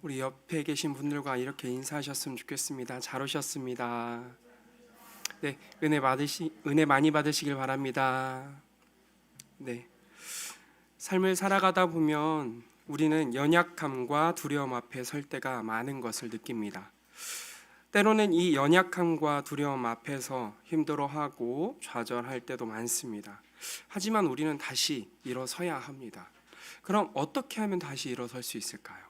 우리 옆에 계신 분들과 이렇게 인사하셨으면 좋겠습니다. 잘 오셨습니다. 네, 은혜 많이 받으시길 바랍니다. 네, 삶을 살아가다 보면 우리는 연약함과 두려움 앞에 설 때가 많은 것을 느낍니다. 때로는 이 연약함과 두려움 앞에서 힘들어하고 좌절할 때도 많습니다. 하지만 우리는 다시 일어서야 합니다. 그럼 어떻게 하면 다시 일어설 수 있을까요?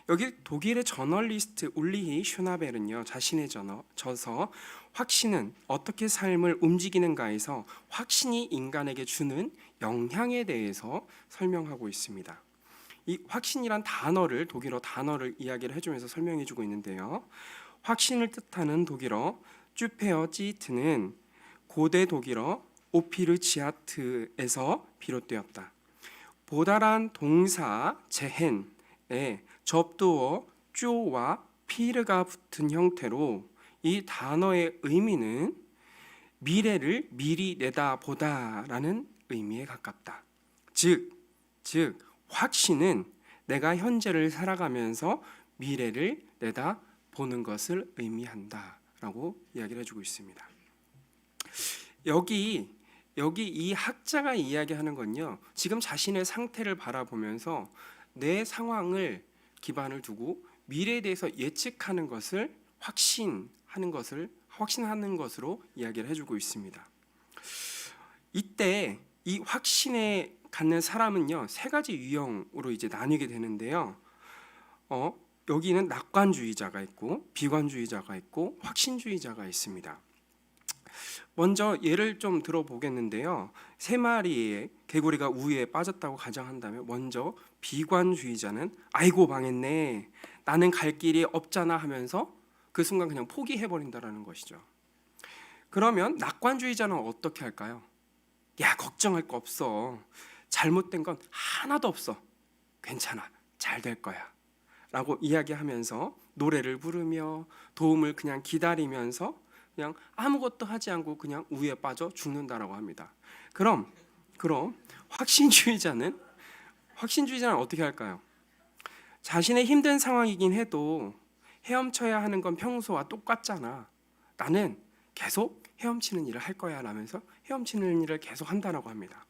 여기 독일의 저널리스트 울리히 슈나벨은요, 자신의 저서 확신은 어떻게 삶을 움직이는가에서 확신이 인간에게 주는 영향에 대해서 설명하고 있습니다. 이 확신이란 독일어 단어를 이야기를 해주면서 설명해주고 있는데요. 확신을 뜻하는 독일어 쭈페어지트는 고대 독일어 오피르지아트에서 비롯되었다. 보다란 동사 제헨에 접두어 쪼와 피르가 붙은 형태로 이 단어의 의미는 미래를 미리 내다보다라는 의미에 가깝다. 즉 확신은 내가 현재를 살아가면서 미래를 내다보는 것을 의미한다라고 이야기를 해주고 있습니다. 여기 이 학자가 이야기하는 건요, 지금 자신의 상태를 바라보면서 내 상황을 기반을 두고 미래에 대해서 예측하는 것을 확신하는 것으로 이야기를 해주고 있습니다. 이때 이 확신에 갖는 사람은요, 세 가지 유형으로 이제 나뉘게 되는데요. 여기는 낙관주의자가 있고 비관주의자가 있고 확신주의자가 있습니다. 먼저 예를 좀 들어보겠는데요. 세 마리의 개구리가 우유에 빠졌다고 가정한다면 먼저 비관주의자는 아이고 망했네, 나는 갈 길이 없잖아 하면서 그 순간 그냥 포기해버린다라는 것이죠. 그러면 낙관주의자는 어떻게 할까요? 야, 걱정할 거 없어, 잘못된 건 하나도 없어, 괜찮아, 잘 될 거야 라고 이야기하면서 노래를 부르며 도움을 그냥 기다리면서 그냥 아무것도 하지 않고 그냥 우유에 빠져 죽는다라고 합니다. 그럼 확신주의자는 어떻게 할까요? 자신의 힘든 상황이긴 해도 헤엄쳐야 하는 건 평소와 똑같잖아, 나는 계속 헤엄치는 일을 할 거야 라면서 헤엄치는 일을 계속 한다라고 합니다.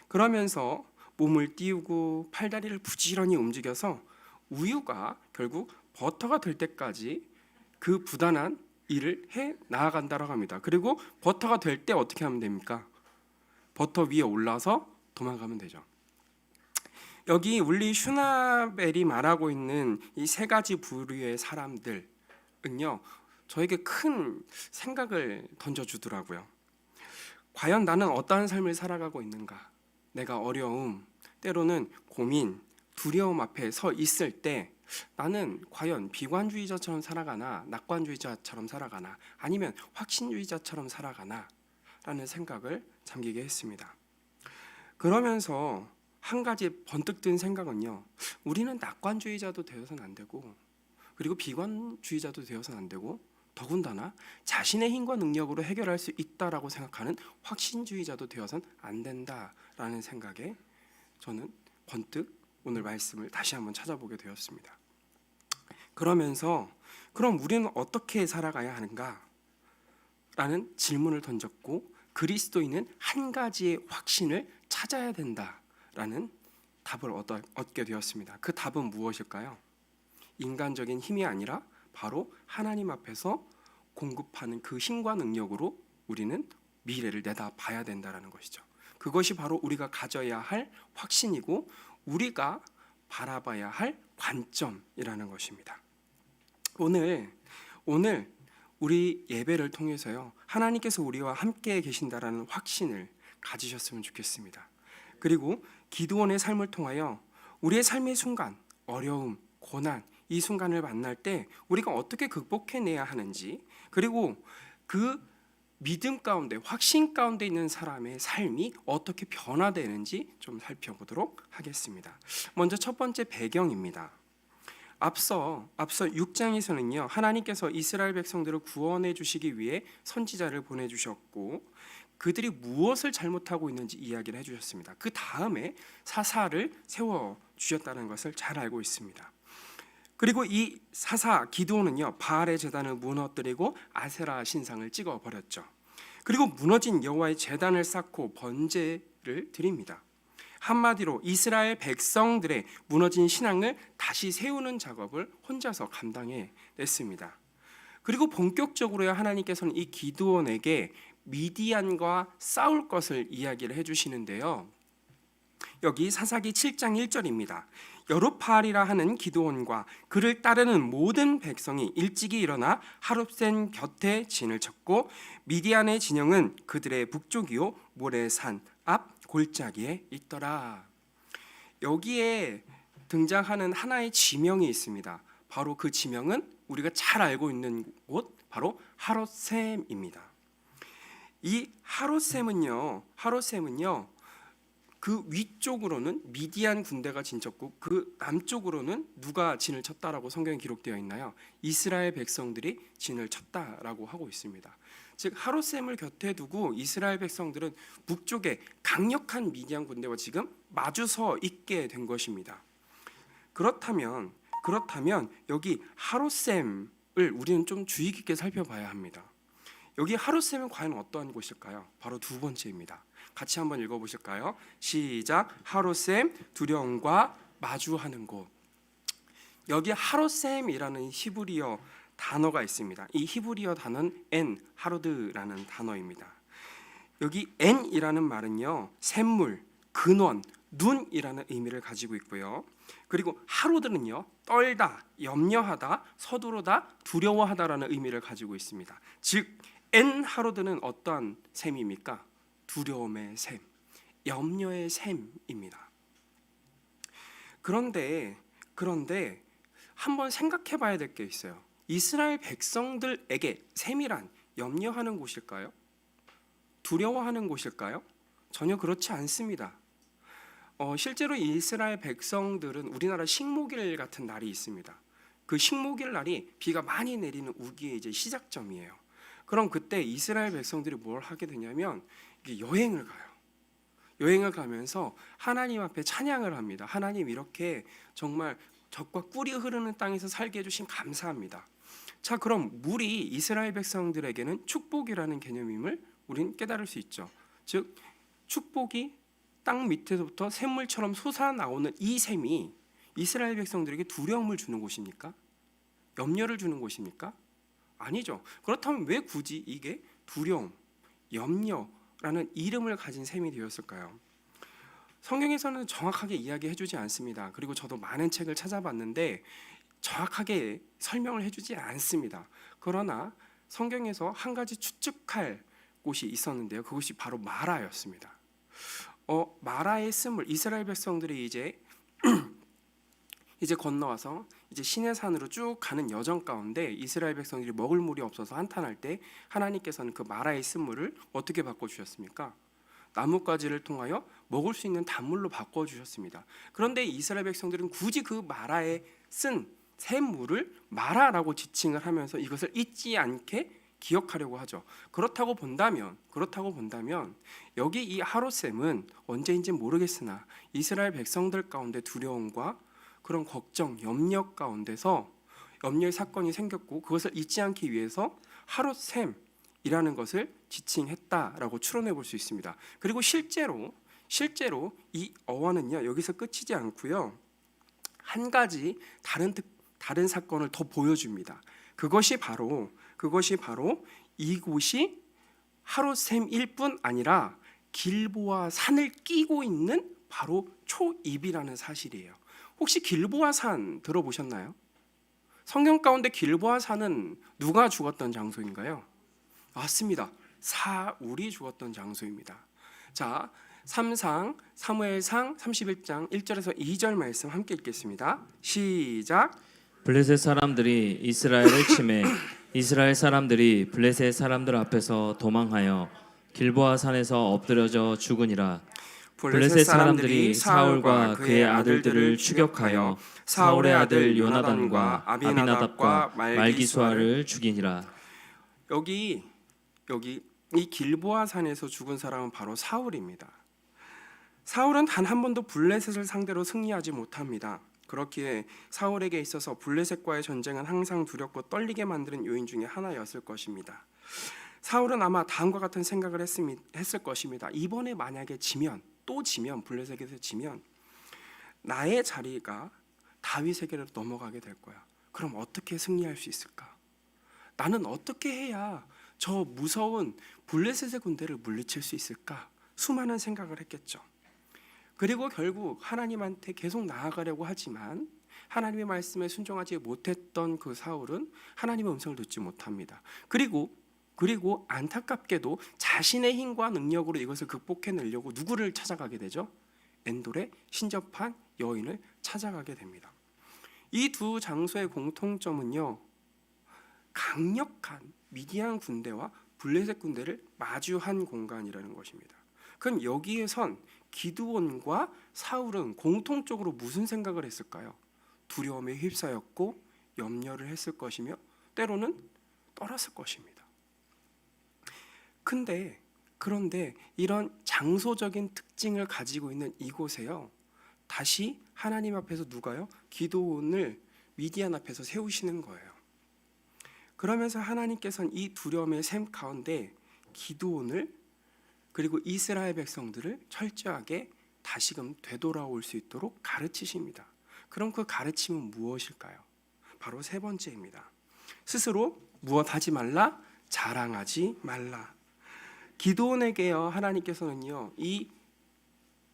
그러면서 몸을 띄우고 팔다리를 부지런히 움직여서 우유가 결국 버터가 될 때까지 그 부단한 일을 해 나아간다라고 합니다. 그리고 버터가 될 때 어떻게 하면 됩니까? 버터 위에 올라서 도망가면 되죠. 여기 울리 슈나벨이 말하고 있는 이 세 가지 부류의 사람들은요, 저에게 큰 생각을 던져주더라고요. 과연 나는 어떠한 삶을 살아가고 있는가? 내가 어려움, 때로는 고민, 두려움 앞에 서 있을 때 나는 과연 비관주의자처럼 살아가나 낙관주의자처럼 살아가나 아니면 확신주의자처럼 살아가나 라는 생각을 잠기게 했습니다. 그러면서 한 가지 번뜩 든 생각은요, 우리는 낙관주의자도 되어서는 안 되고 그리고 비관주의자도 되어서는 안 되고 더군다나 자신의 힘과 능력으로 해결할 수 있다라고 생각하는 확신주의자도 되어서는 안 된다라는 생각에 저는 번뜩 오늘 말씀을 다시 한번 찾아보게 되었습니다. 그러면서 그럼 우리는 어떻게 살아가야 하는가? 라는 질문을 던졌고 그리스도인은 한 가지의 확신을 찾아야 된다라는 답을 얻게 되었습니다. 그 답은 무엇일까요? 인간적인 힘이 아니라 바로 하나님 앞에서 공급하는 그 힘과 능력으로 우리는 미래를 내다봐야 된다라는 것이죠. 그것이 바로 우리가 가져야 할 확신이고 우리가 바라봐야 할 관점이라는 것입니다. 오늘 우리 예배를 통해서요, 하나님께서 우리와 함께 계신다라는 확신을 가지셨으면 좋겠습니다. 그리고 기드온의 삶을 통하여 우리의 삶의 순간, 어려움, 고난, 이 순간을 만날 때 우리가 어떻게 극복해내야 하는지, 그리고 그 믿음 가운데, 확신 가운데 있는 사람의 삶이 어떻게 변화되는지 좀 살펴보도록 하겠습니다. 먼저 첫 번째 배경입니다. 앞서 6장에서는요, 하나님께서 이스라엘 백성들을 구원해 주시기 위해 선지자를 보내주셨고 그들이 무엇을 잘못하고 있는지 이야기를 해주셨습니다. 그 다음에 사사를 세워주셨다는 것을 잘 알고 있습니다. 그리고 이 사사 기드온은요, 바알의 제단을 무너뜨리고 아세라 신상을 찍어 버렸죠. 그리고 무너진 여호와의 제단을 쌓고 번제를 드립니다. 한마디로 이스라엘 백성들의 무너진 신앙을 다시 세우는 작업을 혼자서 감당해 냈습니다. 그리고 본격적으로야 하나님께서는 이 기드온에게 미디안과 싸울 것을 이야기를 해주시는데요. 여기 사사기 7장 1절입니다. 여룹바알이라 하는 기드온과 그를 따르는 모든 백성이 일찍이 일어나 하룹센 곁에 진을 쳤고 미디안의 진영은 그들의 북쪽이요 모레산 앞 골짜기에 있더라. 여기에 등장하는 하나의 지명이 있습니다. 바로 그 지명은 우리가 잘 알고 있는 곳, 바로 하롯셈입니다. 이 하롯셈은요, 그 위쪽으로는 미디안 군대가 진 쳤고 그 남쪽으로는 누가 진을 쳤다라고 성경에 기록되어 있나요? 이스라엘 백성들이 진을 쳤다라고 하고 있습니다. 즉 하롯셈을 곁에 두고 이스라엘 백성들은 북쪽에 강력한 미디안 군대와 지금 마주서 있게 된 것입니다. 그렇다면 여기 하롯셈을 우리는 좀 주의 깊게 살펴봐야 합니다. 여기 하롯셈은 과연 어떠한 곳일까요? 바로 두 번째입니다. 같이 한번 읽어보실까요? 시작. 하롯셈, 두려움과 마주하는 곳. 여기 하롯셈이라는 히브리어 단어가 있습니다. 이 히브리어 단어는 엔, 하로드라는 단어입니다. 여기 엔이라는 말은요, 샘물, 근원, 눈이라는 의미를 가지고 있고요. 그리고 하로드는요, 떨다, 염려하다, 서두르다, 두려워하다라는 의미를 가지고 있습니다. 즉 엔 하로드는 어떠한 셈입니까? 두려움의 셈, 염려의 셈입니다. 그런데 한번 생각해 봐야 될 게 있어요. 이스라엘 백성들에게 셈이란 염려하는 곳일까요? 두려워하는 곳일까요? 전혀 그렇지 않습니다. 실제로 이스라엘 백성들은 우리나라 식목일 같은 날이 있습니다. 그 식목일 날이 비가 많이 내리는 우기의 이제 시작점이에요. 그럼 그때 이스라엘 백성들이 뭘 하게 되냐면 여행을 가요. 여행을 가면서 하나님 앞에 찬양을 합니다. 하나님 이렇게 정말 젖과 꿀이 흐르는 땅에서 살게 해주신 감사합니다. 자, 그럼 물이 이스라엘 백성들에게는 축복이라는 개념임을 우리는 깨달을 수 있죠. 즉 축복이 땅 밑에서부터 샘물처럼 솟아나오는 이 샘이 이스라엘 백성들에게 두려움을 주는 곳입니까? 염려를 주는 곳입니까? 아니죠. 그렇다면 왜 굳이 이게 두려움, 염려라는 이름을 가진 셈이 되었을까요? 성경에서는 정확하게 이야기해주지 않습니다. 그리고 저도 많은 책을 찾아봤는데 정확하게 설명을 해주지 않습니다. 그러나 성경에서 한 가지 추측할 곳이 있었는데요. 그것이 바로 마라였습니다. 마라의 씀을 이스라엘 백성들이 이제 건너와서 이제 시내산으로 쭉 가는 여정 가운데 이스라엘 백성들이 먹을 물이 없어서 한탄할 때 하나님께서는 그 마라의 쓴물을 어떻게 바꿔주셨습니까? 나뭇가지를 통하여 먹을 수 있는 단물로 바꿔주셨습니다. 그런데 이스라엘 백성들은 굳이 그 마라에 쓴 샘물을 마라라고 지칭을 하면서 이것을 잊지 않게 기억하려고 하죠. 그렇다고 본다면 여기 이 하롯셈은 언제인지 모르겠으나 이스라엘 백성들 가운데 두려움과 그런 걱정, 염려 가운데서 염려의 사건이 생겼고 그것을 잊지 않기 위해서 하롯셈이라는 것을 지칭했다라고 추론해 볼 수 있습니다. 그리고 실제로 이 어원은요 여기서 끝이지 않고요 한 가지 다른 사건을 더 보여줍니다. 그것이 바로 이곳이 하롯셈일 뿐 아니라 길보아 산을 끼고 있는 바로 초입이라는 사실이에요. 혹시 길보아 산 들어보셨나요? 성경 가운데 길보아 산은 누가 죽었던 장소인가요? 맞습니다. 사울이 죽었던 장소입니다. 자, 사무엘상 31장 1절에서 2절 말씀 함께 읽겠습니다. 시작. 블레셋 사람들이 이스라엘을 치매 이스라엘 사람들이 블레셋 사람들 앞에서 도망하여 길보아 산에서 엎드려져 죽으니라. 블레셋 사람들이 사울과 그의 아들들을 추격하여 사울의 아들 요나단과 아비나답과 말기수아를 죽이니라. 여기 이 길보아 산에서 죽은 사람은 바로 사울입니다. 사울은 단 한 번도 블레셋을 상대로 승리하지 못합니다. 그렇기에 사울에게 있어서 블레셋과의 전쟁은 항상 두렵고 떨리게 만드는 요인 중에 하나였을 것입니다. 사울은 아마 다음과 같은 생각을 했을 것입니다. 이번에 만약에 또 지면 블레셋에서 지면 나의 자리가 다윗에게로 넘어가게 될 거야. 그럼 어떻게 승리할 수 있을까? 나는 어떻게 해야 저 무서운 블레셋의 군대를 물리칠 수 있을까? 수많은 생각을 했겠죠. 그리고 결국 하나님한테 계속 나아가려고 하지만 하나님의 말씀에 순종하지 못했던 그 사울은 하나님의 음성을 듣지 못합니다. 그리고 안타깝게도 자신의 힘과 능력으로 이것을 극복해내려고 누구를 찾아가게 되죠? 엔돌의 신접한 여인을 찾아가게 됩니다. 이 두 장소의 공통점은요, 강력한 미디안 군대와 블레셋 군대를 마주한 공간이라는 것입니다. 그럼 여기에선 기드온과 사울은 공통적으로 무슨 생각을 했을까요? 두려움에 휩싸였고 염려를 했을 것이며 때로는 떨었을 것입니다. 그런데 이런 장소적인 특징을 가지고 있는 이곳에요, 다시 하나님 앞에서 누가요? 기드온을 미디안 앞에서 세우시는 거예요. 그러면서 하나님께서는 이 두려움의 샘 가운데 기드온을 그리고 이스라엘 백성들을 철저하게 다시금 되돌아올 수 있도록 가르치십니다. 그럼 그 가르침은 무엇일까요? 바로 세 번째입니다. 스스로 무엇하지 말라? 자랑하지 말라. 기드온에게요, 하나님께서는요, 이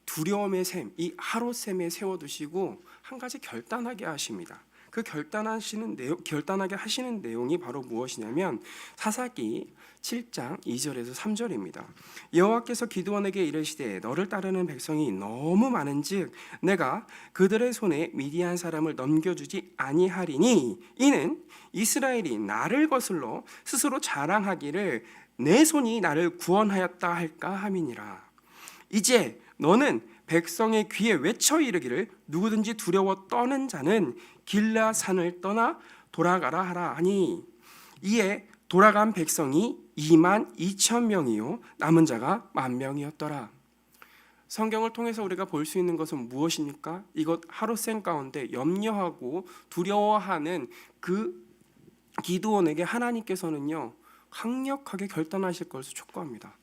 두려움의 샘, 이 하롯샘에 세워두시고 한 가지 결단하게 하십니다. 그 결단하게 하시는 내용이 바로 무엇이냐면 사사기 7장 2절에서 3절입니다. 여호와께서 기드온에게 이르시되 너를 따르는 백성이 너무 많은즉 내가 그들의 손에 미디안 사람을 넘겨주지 아니하리니 이는 이스라엘이 나를 거슬러 스스로 자랑하기를 내 손이 나를 구원하였다 할까 함이니라. 이제 너는 백성의 귀에 외쳐 이르기를 누구든지 두려워 떠는 자는 길라 산을 떠나 돌아가라 하라 하니 이에 돌아간 백성이 22,000명이요 남은 자가 10,000명이었더라. 성경을 통해서 우리가 볼 수 있는 것은 무엇입니까? 이것 하롯샘 가운데 염려하고 두려워하는 그 기드온에게 하나님께서는요, 강력하게 결단하실 것을 촉구합니다.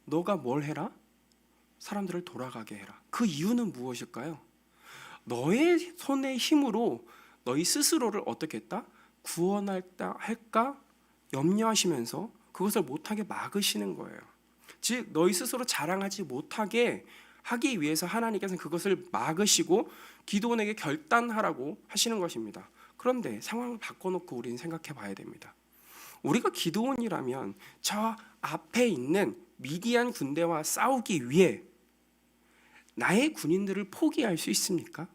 너가 뭘 해라? 사람들을 돌아가게 해라. 그 이유는 무엇일까요? 너의 손의 힘으로 너희 스스로를 어떻게 했다? 할까? 염려하시면서 그것을 못하게 막으시는 거예요. 즉 너희 스스로 자랑하지 못하게 하기 위해서 하나님께서는 그것을 막으시고 기드온에게 결단하라고 하시는 것입니다. 그런데 상황을 바꿔놓고 우리는 생각해 봐야 됩니다. 우리가 기드온이라면 저 앞에 있는 미디안 군대와 싸우기 위해 나의 군인들을 포기할 수 있습니까?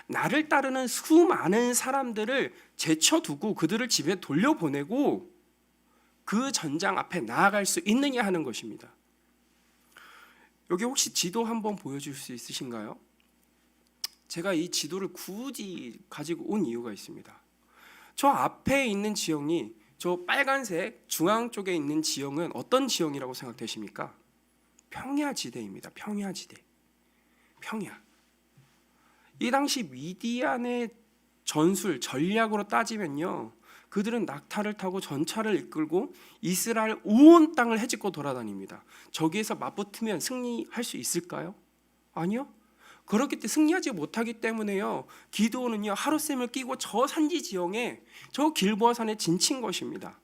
나를 따르는 수많은 사람들을 제쳐두고 그들을 집에 돌려보내고 그 전장 앞에 나아갈 수 있느냐 하는 것입니다. 여기 혹시 지도 한번 보여줄 수 있으신가요? 제가 이 지도를 굳이 가지고 온 이유가 있습니다. 저 앞에 있는 지형이 저 빨간색 중앙 쪽에 있는 지형은 어떤 지형이라고 생각되십니까? 평야지대입니다. 평야지대. 평야. 이 당시 미디안의 전략으로 따지면요, 그들은 낙타를 타고 전차를 이끌고 이스라엘 온 땅을 헤집고 돌아다닙니다. 저기에서 맞붙으면 승리할 수 있을까요? 아니요. 그렇기 때문에 승리하지 못하기 때문에요, 기드온은요 하롯샘을 끼고 저 산지 지형에 저 길보아 산에 진친 것입니다.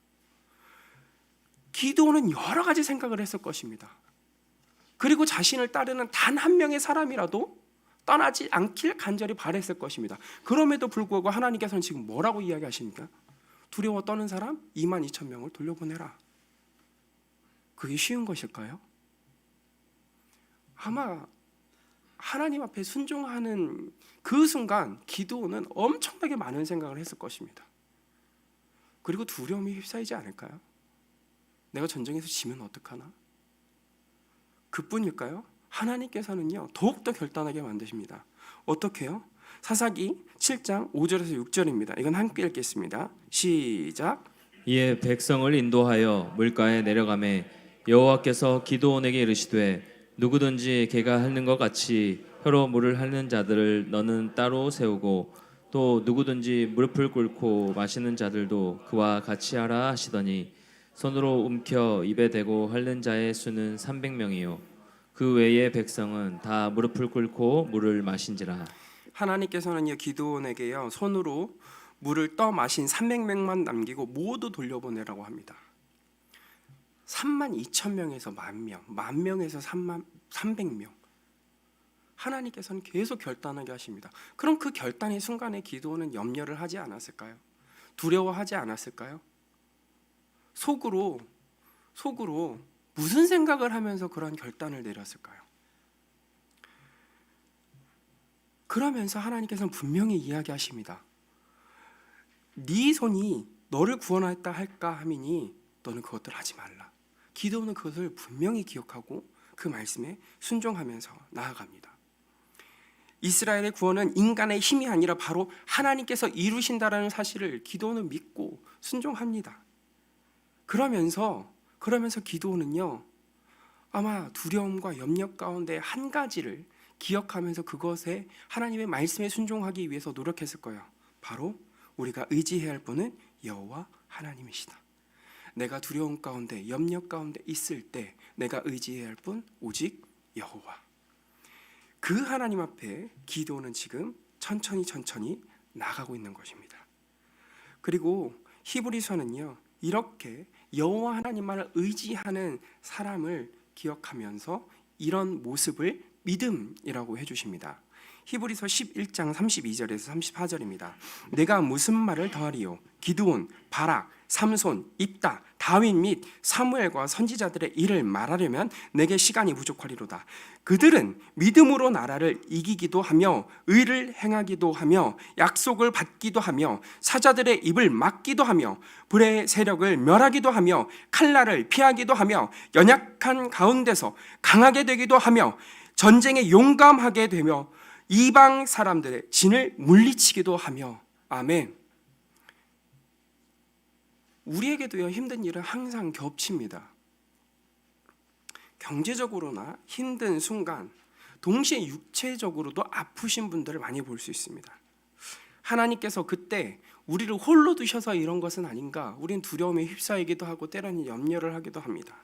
기드온은 여러 가지 생각을 했을 것입니다. 그리고 자신을 따르는 단 한 명의 사람이라도 떠나지 않길 간절히 바랬을 것입니다. 그럼에도 불구하고 하나님께서는 지금 뭐라고 이야기하십니까? 두려워 떠는 사람 22,000명을 돌려보내라. 그게 쉬운 것일까요? 아마 하나님 앞에 순종하는 그 순간 기드온은 엄청나게 많은 생각을 했을 것입니다. 그리고 두려움이 휩싸이지 않을까요? 내가 전쟁에서 지면 어떡하나? 그뿐일까요? 하나님께서는요 더욱더 결단하게 만드십니다. 어떻게요? 사사기 7장 5절에서 6절입니다. 이건 함께 읽겠습니다. 시작. 이에 백성을 인도하여 물가에 내려가매 여호와께서 기드온에게 이르시되 누구든지 걔가 하는 것 같이 혀로 물을 핥는 자들을 너는 따로 세우고 또 누구든지 무릎을 꿇고 마시는 자들도 그와 같이 하라 하시더니 손으로 움켜 입에 대고 핥는 자의 수는 300명이요 그 외의 백성은 다 무릎을 꿇고 물을 마신지라. 하나님께서는요 기드온에게요 손으로 물을 떠 마신 300명만 남기고 모두 돌려보내라고 합니다. 3만 2천 명에서 만 명, 만 명에서 300명. 하나님께서는 계속 결단하게 하십니다. 그럼 그 결단의 순간에 기드온은 염려를 하지 않았을까요? 두려워하지 않았을까요? 속으로 무슨 생각을 하면서 그런 결단을 내렸을까요? 그러면서 하나님께서는 분명히 이야기하십니다. 네 손이 너를 구원하였다 할까 하미니 너는 그것들 하지 말라. 기드온은 그것을 분명히 기억하고 그 말씀에 순종하면서 나아갑니다. 이스라엘의 구원은 인간의 힘이 아니라 바로 하나님께서 이루신다라는 사실을 기드온은 믿고 순종합니다. 그러면서 기드온은요 아마 두려움과 염려 가운데 한 가지를 기억하면서 그것에 하나님의 말씀에 순종하기 위해서 노력했을 거예요. 바로 우리가 의지해야 할 분은 여호와 하나님이시다. 내가 두려움 가운데 염려 가운데 있을 때 내가 의지해야 할 분 오직 여호와. 그 하나님 앞에 기도는 지금 천천히 나가고 있는 것입니다. 그리고 히브리서는요 이렇게 여호와 하나님만을 의지하는 사람을 기억하면서 이런 모습을 믿음이라고 해주십니다. 히브리서 11장 32절에서 34절입니다. 내가 무슨 말을 더하리요? 기드온, 바락, 삼손, 입다, 다윗 및 사무엘과 선지자들의 일을 말하려면 내게 시간이 부족하리로다. 그들은 믿음으로 나라를 이기기도 하며 의를 행하기도 하며 약속을 받기도 하며 사자들의 입을 막기도 하며 불의 세력을 멸하기도 하며 칼날을 피하기도 하며 연약한 가운데서 강하게 되기도 하며 전쟁에 용감하게 되며 이방 사람들의 진을 물리치기도 하며. 아멘. 우리에게도요 힘든 일은 항상 겹칩니다. 경제적으로나 힘든 순간 동시에 육체적으로도 아프신 분들을 많이 볼 수 있습니다. 하나님께서 그때 우리를 홀로 두셔서 이런 것은 아닌가, 우린 두려움에 휩싸이기도 하고 때로는 염려를 하기도 합니다.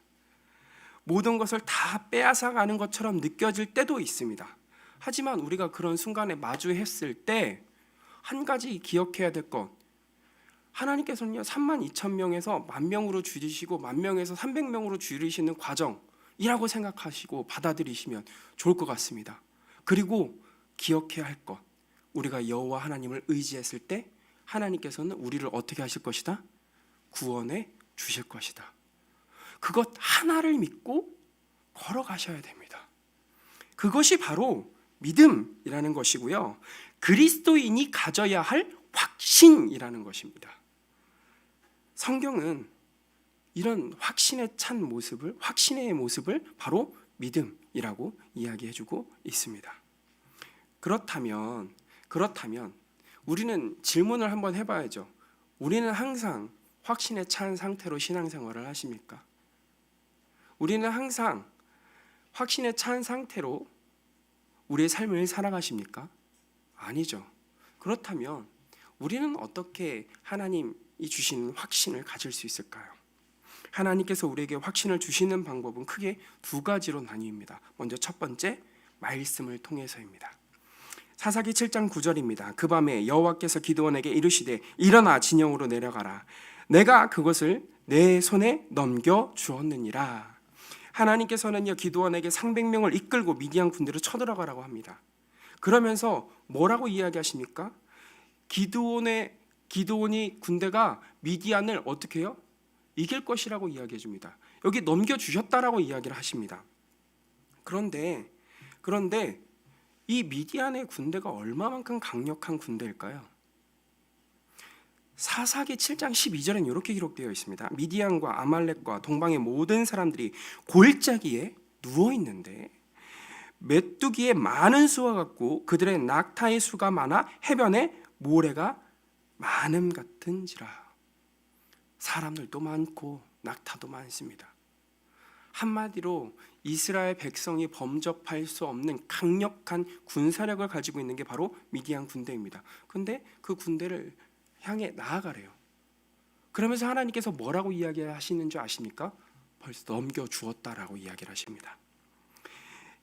모든 것을 다 빼앗아가는 것처럼 느껴질 때도 있습니다. 하지만 우리가 그런 순간에 마주했을 때 한 가지 기억해야 될 것, 하나님께서는요 3만 2천 명에서 만 명으로 줄이시고 만 명에서 300명으로 줄이시는 과정이라고 생각하시고 받아들이시면 좋을 것 같습니다. 그리고 기억해야 할 것, 우리가 여호와 하나님을 의지했을 때 하나님께서는 우리를 어떻게 하실 것이다? 구원해 주실 것이다. 그것 하나를 믿고 걸어가셔야 됩니다. 그것이 바로 믿음이라는 것이고요, 그리스도인이 가져야 할 확신이라는 것입니다. 성경은 이런 확신에 찬 모습을, 확신의 모습을 바로 믿음이라고 이야기해주고 있습니다. 그렇다면 우리는 질문을 한번 해봐야죠. 우리는 항상 확신에 찬 상태로 신앙생활을 하십니까? 우리는 항상 확신에 찬 상태로 우리의 삶을 살아가십니까? 아니죠. 그렇다면 우리는 어떻게 하나님이 주시는 확신을 가질 수 있을까요? 하나님께서 우리에게 확신을 주시는 방법은 크게 두 가지로 나뉩니다. 먼저 첫 번째, 말씀을 통해서입니다. 사사기 7장 9절입니다. 그 밤에 여호와께서 기드온에게 이르시되 일어나 진영으로 내려가라. 내가 그것을 내 손에 넘겨 주었느니라. 하나님께서는요 기드온에게 300명을 이끌고 미디안 군대로 쳐들어가라고 합니다. 그러면서 뭐라고 이야기하십니까? 기드온이 군대가 미디안을 어떻게 해요? 이길 것이라고 이야기해 줍니다. 여기 넘겨주셨다라고 이야기를 하십니다. 그런데 이 미디안의 군대가 얼마만큼 강력한 군대일까요? 사사기 7장 12절엔 이렇게 기록되어 있습니다. 미디안과 아말렉과 동방의 모든 사람들이 골짜기에 누워있는데 메뚜기의 많은 수와 같고 그들의 낙타의 수가 많아 해변에 모래가 많음 같은지라. 사람들도 많고 낙타도 많습니다. 한마디로 이스라엘 백성이 범접할 수 없는 강력한 군사력을 가지고 있는 게 바로 미디안 군대입니다. 근데 그 군대를 향해 나아가래요. 그러면서 하나님께서 뭐라고 이야기하시는 줄 아십니까? 벌써 넘겨주었다라고 이야기를 하십니다.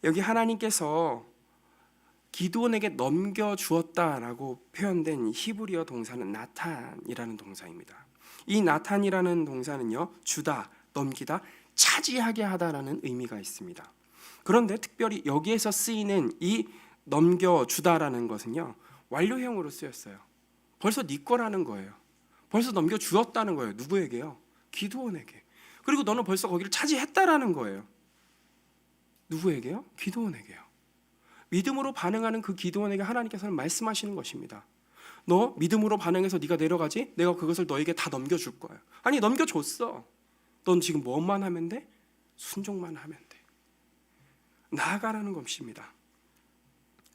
여기 하나님께서 기드온에게 넘겨주었다라고 표현된 히브리어 동사는 나탄이라는 동사입니다. 이 나탄이라는 동사는요, 주다, 넘기다, 차지하게 하다라는 의미가 있습니다. 그런데 특별히 여기에서 쓰이는 이 넘겨주다라는 것은요, 완료형으로 쓰였어요. 벌써 네 거라는 거예요. 벌써 넘겨주었다는 거예요. 누구에게요? 기드온에게. 그리고 너는 벌써 거기를 차지했다라는 거예요. 누구에게요? 기드온에게요. 믿음으로 반응하는 그 기드온에게 하나님께서는 말씀하시는 것입니다. 너 믿음으로 반응해서 네가 내려가지? 내가 그것을 너에게 다 넘겨줄 거야. 아니, 넘겨줬어. 넌 지금 뭐만 하면 돼? 순종만 하면 돼. 나아가라는 것입니다.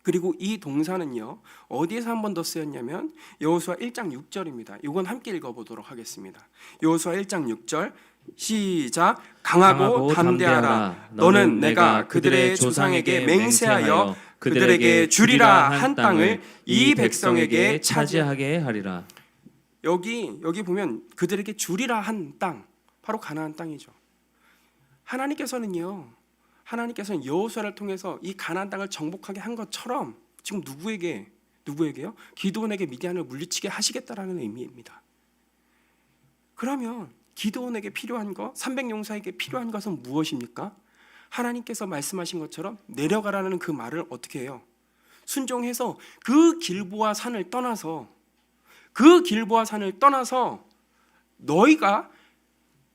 그리고 이 동사는요, 어디에서 한 번 더 쓰였냐면 여호수아 1장 6절입니다. 이건 함께 읽어보도록 하겠습니다. 여호수아 1장 6절 시작. 강하고 담대하라. 너는 내가 그들의 조상에게 맹세하여 그들에게 주리라 한 땅을 이 백성에게 차지하게 하리라. 여기 보면 그들에게 주리라 한 땅, 바로 가나안 땅이죠. 하나님께서는 여호수아를 통해서 이 가나안 땅을 정복하게 한 것처럼 지금 누구에게요? 기드온에게 미디안을 물리치게 하시겠다라는 의미입니다. 그러면 기드온에게 필요한 것, 300용사에게 필요한 것은 무엇입니까? 하나님께서 말씀하신 것처럼 내려가라는 그 말을 어떻게 해요? 순종해서 그 길보아 산을 떠나서 너희가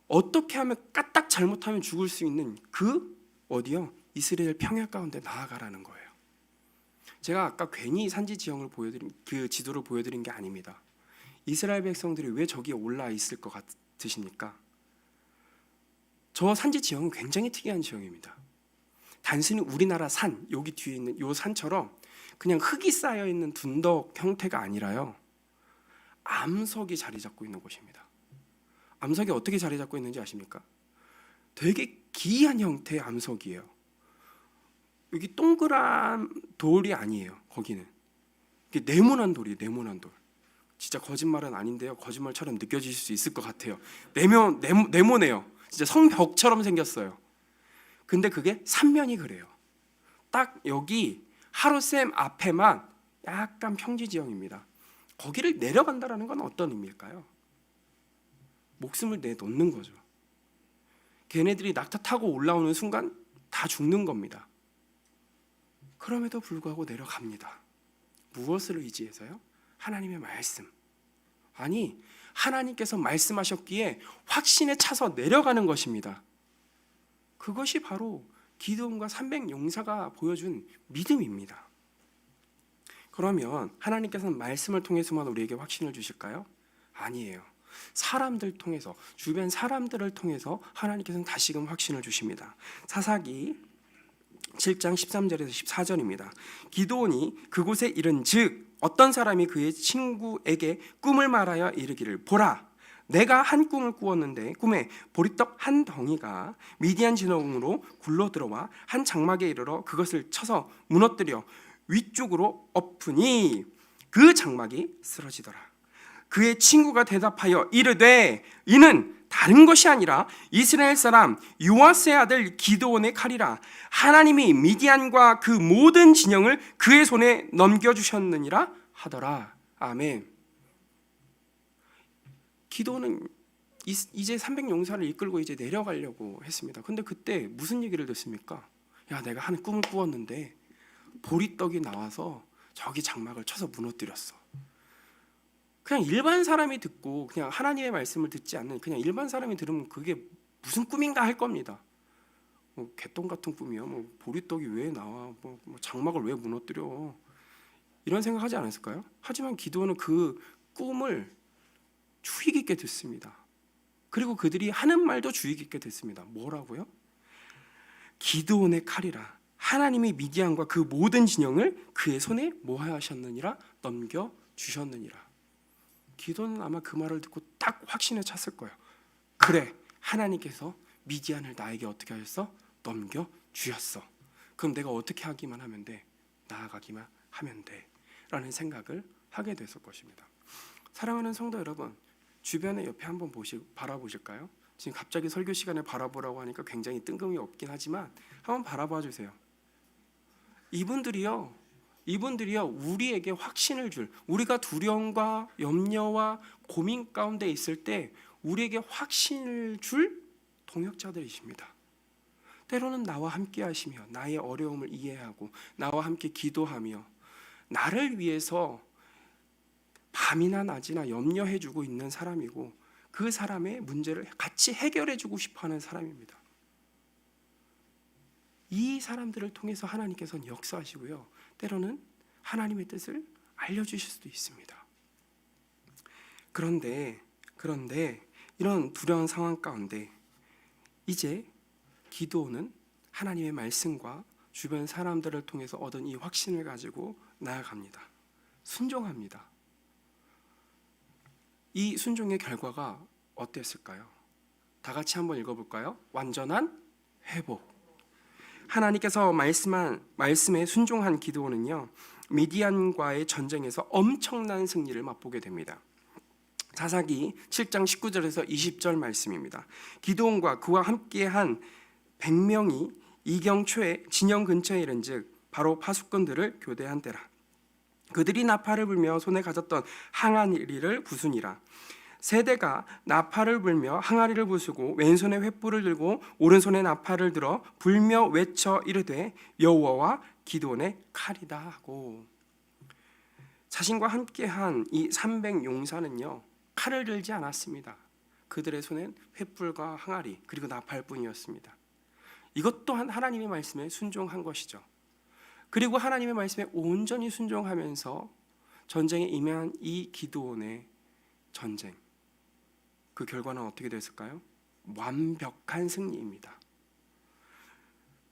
어떻게 하면 까딱 잘못하면 죽을 수 있는 그 어디요? 이스라엘 평야 가운데 나아가라는 거예요. 제가 아까 괜히 산지 지형을 그 지도를 보여드린 게 아닙니다. 이스라엘 백성들이 왜 저기에 올라 있을 것 같으십니까? 저 산지 지형은 굉장히 특이한 지형입니다. 단순히 우리나라 산, 여기 뒤에 있는 이 산처럼 그냥 흙이 쌓여 있는 둔덕 형태가 아니라요, 암석이 자리 잡고 있는 곳입니다. 암석이 어떻게 자리 잡고 있는지 아십니까? 되게 기이한 형태의 암석이에요. 여기 동그란 돌이 아니에요. 거기는 이게 네모난 돌이에요. 네모난 돌. 진짜 거짓말은 아닌데요, 거짓말처럼 느껴질 수 있을 것 같아요. 네모네요. 진짜 성벽처럼 생겼어요. 근데 그게 삼면이 그래요. 딱 여기 하루샘 앞에만 약간 평지 지형입니다. 거기를 내려간다라는 건 어떤 의미일까요? 목숨을 내놓는 거죠. 걔네들이 낙타 타고 올라오는 순간 다 죽는 겁니다. 그럼에도 불구하고 내려갑니다. 무엇을 의지해서요? 하나님의 말씀. 아니, 하나님께서 말씀하셨기에 확신에 차서 내려가는 것입니다. 그것이 바로 기드온과 300용사가 보여준 믿음입니다. 그러면 하나님께서는 말씀을 통해서만 우리에게 확신을 주실까요? 아니에요. 사람들 통해서, 주변 사람들을 통해서 하나님께서는 다시금 확신을 주십니다. 사사기 7장 13절에서 14절입니다. 기드온이 그곳에 이른 즉 어떤 사람이 그의 친구에게 꿈을 말하여 이르기를, 보라, 내가 한 꿈을 꾸었는데 꿈에 보리떡 한 덩이가 미디안 진영으로 굴러 들어와 한 장막에 이르러 그것을 쳐서 무너뜨려 위쪽으로 엎으니 그 장막이 쓰러지더라. 그의 친구가 대답하여 이르되 이는 다른 것이 아니라 이스라엘 사람 요아스의 아들 기드온의 칼이라. 하나님이 미디안과 그 모든 진영을 그의 손에 넘겨주셨느니라 하더라. 아멘. 기드온은 이제 300용사를 이끌고 이제 내려가려고 했습니다. 근데 그때 무슨 얘기를 듣습니까? 야, 내가 한 꿈을 꾸었는데 보리떡이 나와서 저기 장막을 쳐서 무너뜨렸어. 그냥 일반 사람이 듣고 그냥 하나님의 말씀을 듣지 않는 그냥 일반 사람이 들으면 그게 무슨 꿈인가 할 겁니다. 뭐 개똥 같은 꿈이야. 뭐 보리떡이 왜 나와? 뭐 장막을 왜 무너뜨려? 이런 생각하지 않았을까요? 하지만 기드온은 그 꿈을 주의 깊게 듣습니다. 그리고 그들이 하는 말도 주의 깊게 듣습니다. 뭐라고요? 기드온의 칼이라. 하나님이 미디안과 그 모든 진영을 그의 손에 뭐하셨느니라? 넘겨 주셨느니라. 기도는 아마 그 말을 듣고 딱 확신에 찼을 거예요. 그래, 하나님께서 미디안을 나에게 어떻게 하셨어? 넘겨 주였어. 그럼 내가 어떻게 하기만 하면 돼? 나아가기만 하면 돼. 라는 생각을 하게 됐을 것입니다. 사랑하는 성도 여러분, 주변의 옆에 한번 바라보실까요? 지금 갑자기 설교 시간에 바라보라고 하니까 굉장히 뜬금이 없긴 하지만 한번 바라봐 주세요. 이분들이요 우리에게 확신을 줄, 우리가 두려움과 염려와 고민 가운데 있을 때 우리에게 확신을 줄 동역자들이십니다. 때로는 나와 함께 하시며 나의 어려움을 이해하고 나와 함께 기도하며 나를 위해서 밤이나 낮이나 염려해주고 있는 사람이고, 그 사람의 문제를 같이 해결해주고 싶어하는 사람입니다. 이 사람들을 통해서 하나님께서는 역사하시고요, 때로는 하나님의 뜻을 알려주실 수도 있습니다. 그런데 이런 두려운 상황 가운데 이제 기도는 하나님의 말씀과 주변 사람들을 통해서 얻은 이 확신을 가지고 나아갑니다. 순종합니다. 이 순종의 결과가 어땠을까요? 다 같이 한번 읽어볼까요? 완전한 회복. 하나님께서 말씀에 순종한 기드온은요, 미디안과의 전쟁에서 엄청난 승리를 맛보게 됩니다. 사사기 7장 19절에서 20절 말씀입니다. 기드온과 그와 함께한 100명이 이경초에 진영 근처에 이른즉 바로 파수꾼들을 교대한 때라. 그들이 나팔을 불며 손에 가졌던 항아리를 부수니라. 세대가 나팔을 불며 항아리를 부수고 왼손에 횃불을 들고 오른손에 나팔을 들어 불며 외쳐 이르되 여호와와 기드온의 칼이다 하고, 자신과 함께한 이 300용사는요 칼을 들지 않았습니다. 그들의 손엔 횃불과 항아리 그리고 나팔뿐이었습니다. 이것 또한 하나님의 말씀에 순종한 것이죠. 그리고 하나님의 말씀에 온전히 순종하면서 전쟁에 임한 이 기드온의 전쟁, 그 결과는 어떻게 됐을까요? 완벽한 승리입니다.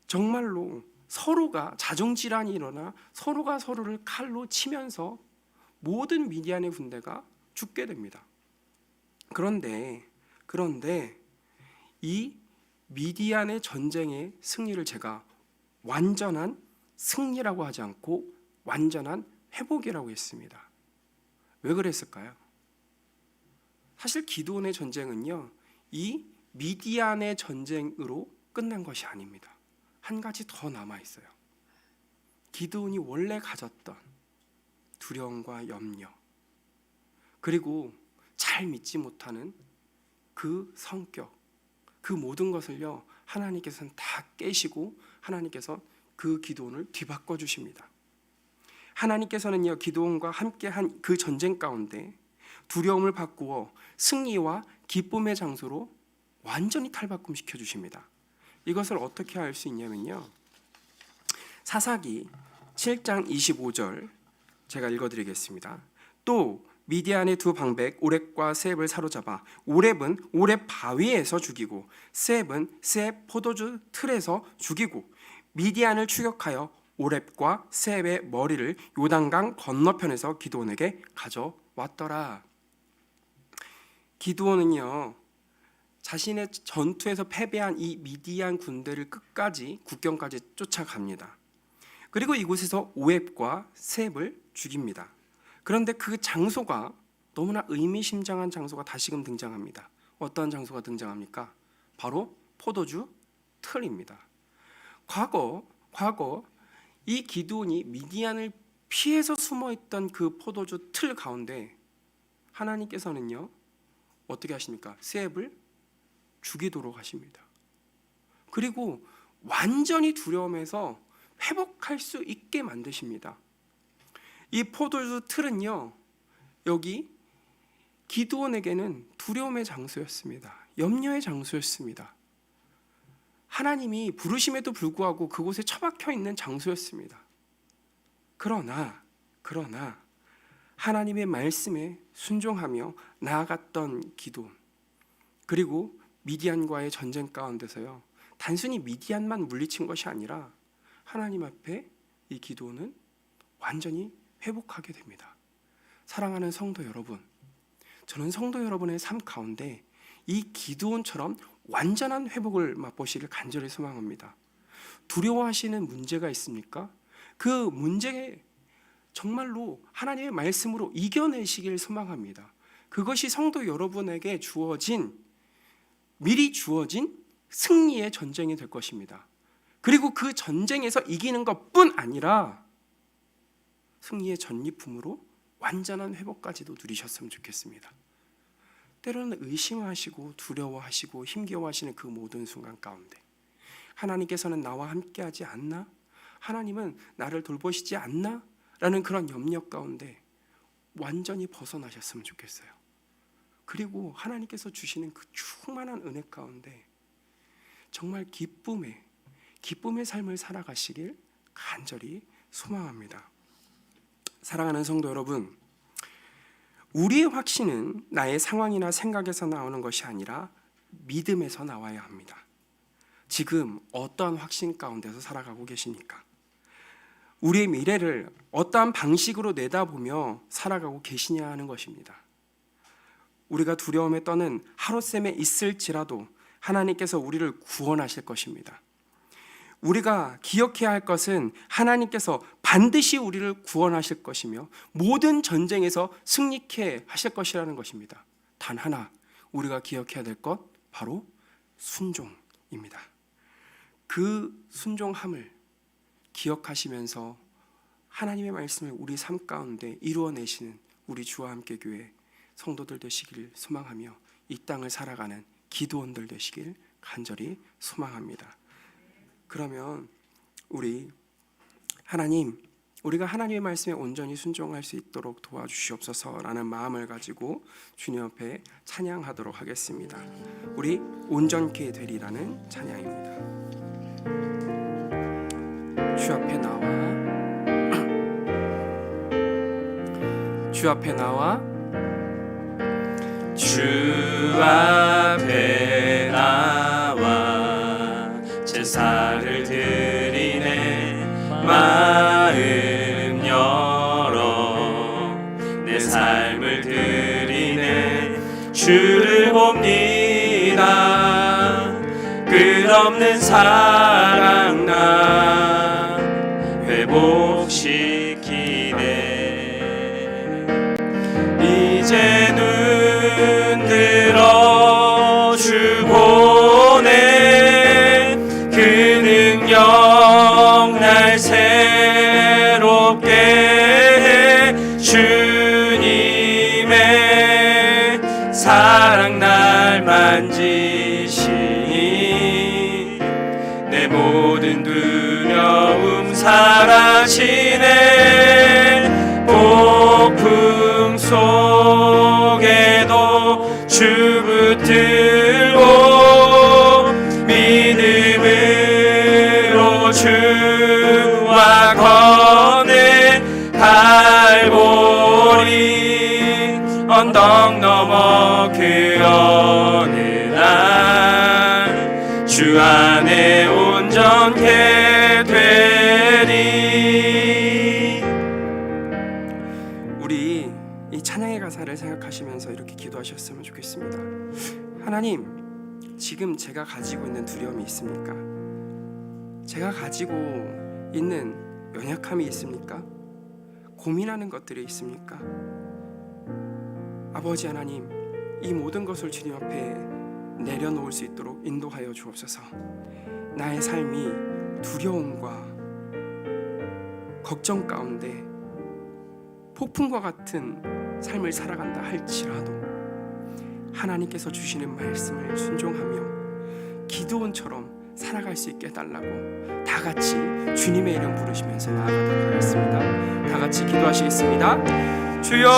정말로 서로가 자중질환이 일어나 서로가 서로를 칼로 치면서 모든 미디안의 군대가 죽게 됩니다. 그런데 이 미디안의 전쟁의 승리를 제가 완전한 승리라고 하지 않고 완전한 회복이라고 했습니다. 왜 그랬을까요? 사실 기드온의 전쟁은요, 이 미디안의 전쟁으로 끝난 것이 아닙니다. 한 가지 더 남아 있어요. 기드온이 원래 가졌던 두려움과 염려, 그리고 잘 믿지 못하는 그 성격, 그 모든 것을요 하나님께서는 다 깨시고 하나님께서 그 기드온을 뒤바꿔 주십니다. 하나님께서는요 기드온과 함께한 그 전쟁 가운데 두려움을 바꾸어 승리와 기쁨의 장소로 완전히 탈바꿈시켜 주십니다. 이것을 어떻게 알 수 있냐면요, 사사기 7장 25절 제가 읽어드리겠습니다. 또 미디안의 두 방백 오렙과 세heb을 사로잡아 오렙은 오렙 바위에서 죽이고 세heb은 세heb 포도주 틀에서 죽이고 미디안을 추격하여 오렙과 세heb의 머리를 요단강 건너편에서 기드온에게 가져왔더라. 기드온은요 자신의 전투에서 패배한 이 미디안 군대를 끝까지 국경까지 쫓아갑니다. 그리고 이곳에서 오렙과 세heb을 죽입니다. 그런데 그 장소가 너무나 의미심장한 장소가 다시금 등장합니다. 어떤 장소가 등장합니까? 바로 포도주 틀입니다. 과거 이 기드온이 미디안을 피해서 숨어있던 그 포도주 틀 가운데 하나님께서는요 어떻게 하십니까? 세heb을 죽이도록 하십니다. 그리고 완전히 두려움에서 회복할 수 있게 만드십니다. 이 포도주 틀은요 여기 기드온에게는 두려움의 장소였습니다. 염려의 장소였습니다. 하나님이 부르심에도 불구하고 그곳에 처박혀 있는 장소였습니다. 그러나 하나님의 말씀에 순종하며 나아갔던 기드온, 그리고 미디안과의 전쟁 가운데서요 단순히 미디안만 물리친 것이 아니라 하나님 앞에 이 기드온은 완전히 회복하게 됩니다. 사랑하는 성도 여러분, 저는 성도 여러분의 삶 가운데 이 기드온처럼 완전한 회복을 맛보시길 간절히 소망합니다. 두려워하시는 문제가 있습니까? 그 문제 정말로 하나님의 말씀으로 이겨내시길 소망합니다. 그것이 성도 여러분에게 미리 주어진 승리의 전쟁이 될 것입니다. 그리고 그 전쟁에서 이기는 것뿐 아니라 승리의 전리품으로 완전한 회복까지도 누리셨으면 좋겠습니다. 때로는 의심하시고 두려워하시고 힘겨워하시는 그 모든 순간 가운데 하나님께서는 나와 함께하지 않나? 하나님은 나를 돌보시지 않나? 라는 그런 염려 가운데 완전히 벗어나셨으면 좋겠어요. 그리고 하나님께서 주시는 그 충만한 은혜 가운데 정말 기쁨의 삶을 살아가시길 간절히 소망합니다. 사랑하는 성도 여러분, 우리의 확신은 나의 상황이나 생각에서 나오는 것이 아니라 믿음에서 나와야 합니다. 지금 어떠한 확신 가운데서 살아가고 계십니까? 우리의 미래를 어떠한 방식으로 내다보며 살아가고 계시냐 하는 것입니다. 우리가 두려움에 떠는 하루샘에 있을지라도 하나님께서 우리를 구원하실 것입니다. 우리가 기억해야 할 것은 하나님께서 반드시 우리를 구원하실 것이며 모든 전쟁에서 승리케 하실 것이라는 것입니다. 단 하나 우리가 기억해야 될 것 바로 순종입니다. 그 순종함을 기억하시면서 하나님의 말씀을 우리 삶 가운데 이루어내시는 우리 주와 함께 교회 성도들 되시길 소망하며 이 땅을 살아가는 기도원들 되시길 간절히 소망합니다. 그러면 우리가 하나님의 말씀에 온전히 순종할 수 있도록 도와주시옵소서라는 마음을 가지고 주님 앞에 찬양하도록 하겠습니다. 우리 온전케 되리라는 찬양입니다. 주 앞에 나와 제사를 드리네. 마음 열어 내 삶을 드리네. 주를 봅니다. 끝없는 사랑 나 회복시키네. 이제 눈 들어 주 보네. 그 능력 날 새롭게 해. 주님의 사랑 날 만지시니 내 모든 두려움 사라지네. 폭풍 속에도 주 붙들고 믿음으로 주와 걷는 갈보리 언덕 넘어 그 어느 날 주 안에 온전케 되리. 우리 이 찬양의 가사를 생각하시면서 이렇게 기도하셨으면 좋겠습니다. 하나님, 지금 제가 가지고 있는 두려움이 있습니까? 제가 가지고 있는 연약함이 있습니까? 고민하는 것들이 있습니까? 아버지 하나님, 이 모든 것을 주님 앞에 내려놓을 수 있도록 인도하여 주옵소서. 나의 삶이 두려움과 걱정 가운데 폭풍과 같은 삶을 살아간다 할지라도 하나님께서 주시는 말씀을 순종하며 기도원처럼 살아갈 수 있게 해달라고 다 같이 주님의 이름 부르시면서 나아가도록 하겠습니다. 다 같이 기도하시겠습니다. 주여